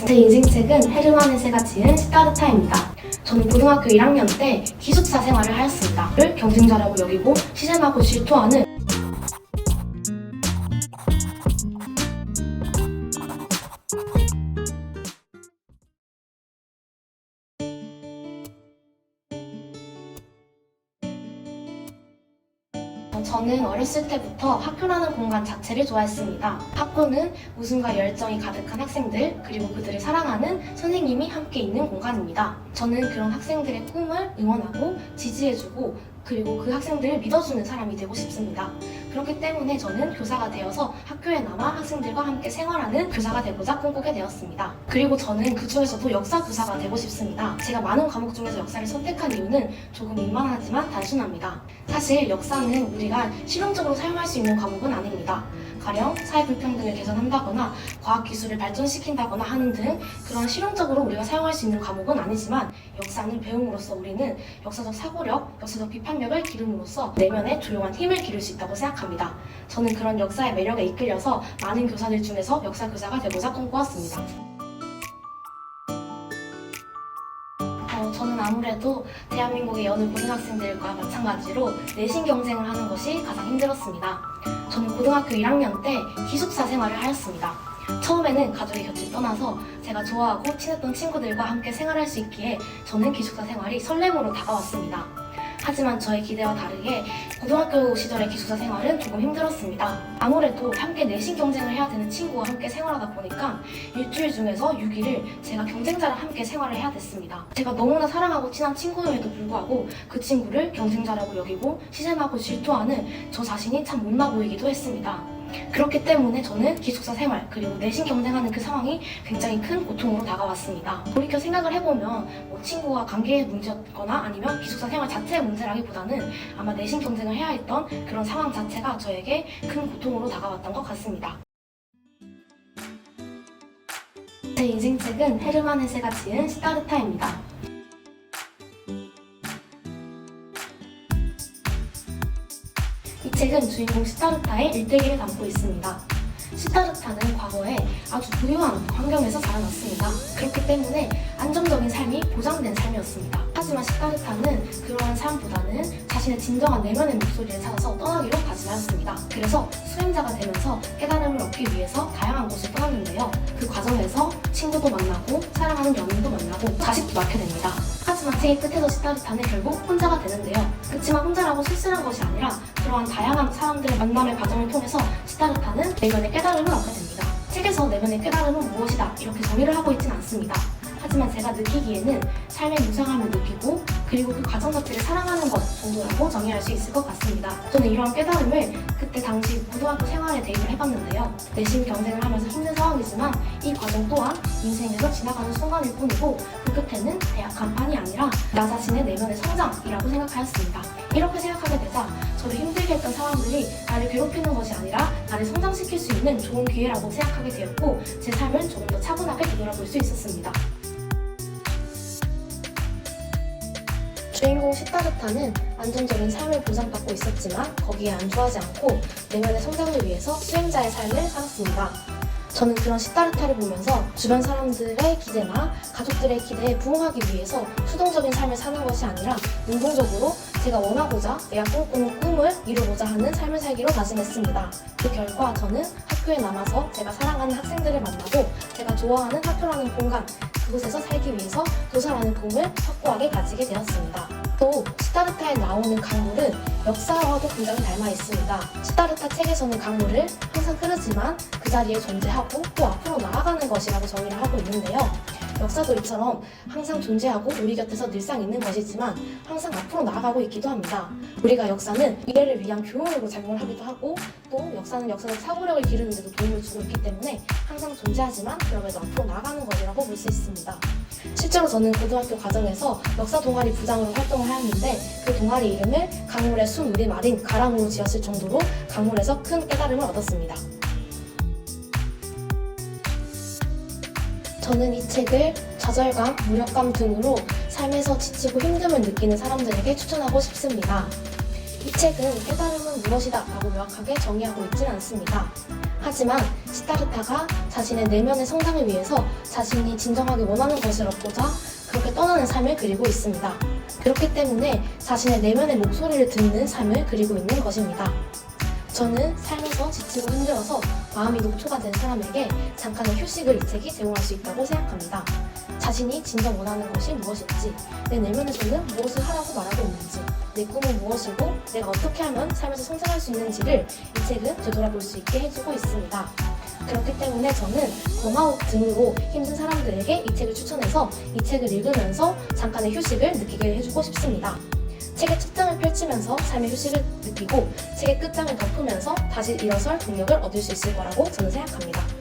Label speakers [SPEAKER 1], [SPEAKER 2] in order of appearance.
[SPEAKER 1] 제 인생책은 헤르만 헤세가 지은 시다르타입니다. 저는 고등학교 1학년 때 기숙사 생활을 하였습니다. 를 경쟁자라고 여기고 시샘하고 질투하는 저는 어렸을 때부터 학교라는 공간 자체를 좋아했습니다. 학교는 웃음과 열정이 가득한 학생들, 그리고 그들을 사랑하는 선생님이 함께 있는 공간입니다. 저는 그런 학생들의 꿈을 응원하고 지지해주고 그리고 그 학생들을 믿어주는 사람이 되고 싶습니다. 그렇기 때문에 저는 교사가 되어서 학교에 남아 학생들과 함께 생활하는 교사가 되고자 꿈꾸게 되었습니다. 그리고 저는 그 중에서도 역사 교사가 되고 싶습니다. 제가 많은 과목 중에서 역사를 선택한 이유는 조금 민망하지만 단순합니다. 사실 역사는 우리가 실용적으로 사용할 수 있는 과목은 아닙니다. 가령 사회불평등을 개선한다거나 과학기술을 발전시킨다거나 하는 등 그런 실용적으로 우리가 사용할 수 있는 과목은 아니지만 역사는 배움으로써 우리는 역사적 사고력, 역사적 비판력을 기름으로써 내면에 조용한 힘을 기를 수 있다고 생각합니다. 저는 그런 역사의 매력에 이끌려서 많은 교사들 중에서 역사 교사가 되고자 꿈꾸었습니다. 저는 아무래도 대한민국의 여느 고등학생들과 마찬가지로 내신 경쟁을 하는 것이 가장 힘들었습니다. 저는 고등학교 1학년 때 기숙사 생활을 하였습니다. 처음에는 가족의 곁을 떠나서 제가 좋아하고 친했던 친구들과 함께 생활할 수 있기에 저는 기숙사 생활이 설렘으로 다가왔습니다. 하지만 저의 기대와 다르게 고등학교 시절의 기숙사 생활은 조금 힘들었습니다. 아무래도 함께 내신 경쟁을 해야 되는 친구와 함께 생활하다 보니까 일주일 중에서 6일을 제가 경쟁자랑 함께 생활을 해야 됐습니다. 제가 너무나 사랑하고 친한 친구임에도 불구하고 그 친구를 경쟁자라고 여기고 시샘하고 질투하는 저 자신이 참 못나 보이기도 했습니다. 그렇기 때문에 저는 기숙사 생활 그리고 내신 경쟁하는 그 상황이 굉장히 큰 고통으로 다가왔습니다. 돌이켜 생각을 해보면 친구와 관계의 문제였거나 아니면 기숙사 생활 자체의 문제라기보다는 아마 내신 경쟁을 해야 했던 그런 상황 자체가 저에게 큰 고통으로 다가왔던 것 같습니다. 제 인생책은 헤르만 헤세가 지은 시다르타입니다. 이 책은 주인공 시다르타의 일대기를 담고 있습니다. 시다르타는 과거에 아주 부유한 환경에서 자라났습니다. 그렇기 때문에 안정적인 삶이 보장된 삶이었습니다. 하지만 시다르타는 그러한 삶보다는 자신의 진정한 내면의 목소리를 찾아서 떠나기로 다짐하였습니다. 그래서 수행자가 되면서 깨달음을 얻기 위해서 다양한 곳을 떠났는데요. 그 과정에서 친구도 만나고 사랑하는 연인도 만나고 자식도 낳게 됩니다. 하지만 책의 끝에서 시다르타는 결국 혼자가 되는데요. 그렇지만 혼자라고 쓸쓸한 것이 아니라 그러한 다양한 사람들의 만남의 과정을 통해서 시다르타는 내면의 깨달음을 얻게 됩니다. 책에서 내면의 깨달음은 무엇이다 이렇게 정의를 하고 있진 않습니다. 하지만 제가 느끼기에는 삶의 무상함을 느끼고 그리고 그 과정 자체를 사랑하는 것 정도라고 정의할 수 있을 것 같습니다. 저는 이러한 깨달음을 그때 당시 고등학교 생활에 대입을 해봤는데요. 내신 경쟁을 하면서 힘든 상황이지만 이 과정 또한 인생에서 지나가는 순간일 뿐이고 그 끝에는 대학 간판이 아니라 나 자신의 내면의 성장이라고 생각하였습니다. 이렇게 생각하게 되자 저를 힘들게 했던 상황들이 나를 괴롭히는 것이 아니라 나를 성장시킬 수 있는 좋은 기회라고 생각하게 되었고 제 삶을 조금 더 차분하게 되돌아볼 수 있었습니다. 주인공 시다르타는 안정적인 삶을 보장받고 있었지만 거기에 안주하지 않고 내면의 성장을 위해서 수행자의 삶을 살았습니다. 저는 그런 시다르타를 보면서 주변 사람들의 기대나 가족들의 기대에 부응하기 위해서 수동적인 삶을 사는 것이 아니라 능동적으로 제가 원하고자 내가 꿈꾸는 꿈을 이루고자 하는 삶을 살기로 다짐했습니다. 그 결과 저는 학교에 남아서 제가 사랑하는 학생들을 만나고 제가 좋아하는 학교라는 공간 그곳에서 살기 위해서 교사라는 꿈을 확고하게 가지게 되었습니다. 또 시다르타에 나오는 강물은 역사와도 굉장히 닮아 있습니다. 시다르타 책에서는 강물을 항상 흐르지만 그 자리에 존재하고 또 앞으로 나아가는 것이라고 정의를 하고 있는데요. 역사도 이처럼 항상 존재하고 우리 곁에서 늘상 있는 것이지만 항상 앞으로 나아가고 있기도 합니다. 우리가 역사는 미래를 위한 교훈으로 작용을 하기도 하고 또 역사는 역사적 사고력을 기르는 데도 도움을 주고 있기 때문에 항상 존재하지만 그럼에도 앞으로 나아가는 것이라고 볼 수 있습니다. 실제로 저는 고등학교 과정에서 역사 동아리 부장으로 활동을 하였는데 그 동아리 이름을 강물의 숨 우리 말인 가람으로 지었을 정도로 강물에서 큰 깨달음을 얻었습니다. 저는 이 책을 좌절감, 무력감 등으로 삶에서 지치고 힘듦을 느끼는 사람들에게 추천하고 싶습니다. 이 책은 깨달음은 무엇이다 라고 명확하게 정의하고 있지는 않습니다. 하지만 시타르타가 자신의 내면의 성장을 위해서 자신이 진정하게 원하는 것을 얻고자 그렇게 떠나는 삶을 그리고 있습니다. 그렇기 때문에 자신의 내면의 목소리를 듣는 삶을 그리고 있는 것입니다. 저는 삶에서 지치고 힘들어서 마음이 녹초가 된 사람에게 잠깐의 휴식을 이 책이 제공할 수 있다고 생각합니다. 자신이 진정 원하는 것이 무엇인지, 내 내면에서는 무엇을 하라고 말하고 있는지, 내 꿈은 무엇이고 내가 어떻게 하면 삶에서 성장할 수 있는지를 이 책은 되돌아볼 수 있게 해주고 있습니다. 그렇기 때문에 저는 번아웃 등으로 힘든 사람들에게 이 책을 추천해서 이 책을 읽으면서 잠깐의 휴식을 느끼게 해주고 싶습니다. 책의 첫 장을 펼치면서 삶의 휴식을 느끼고 책의 끝장을 덮으면서 다시 일어설 동력을 얻을 수 있을 거라고 저는 생각합니다.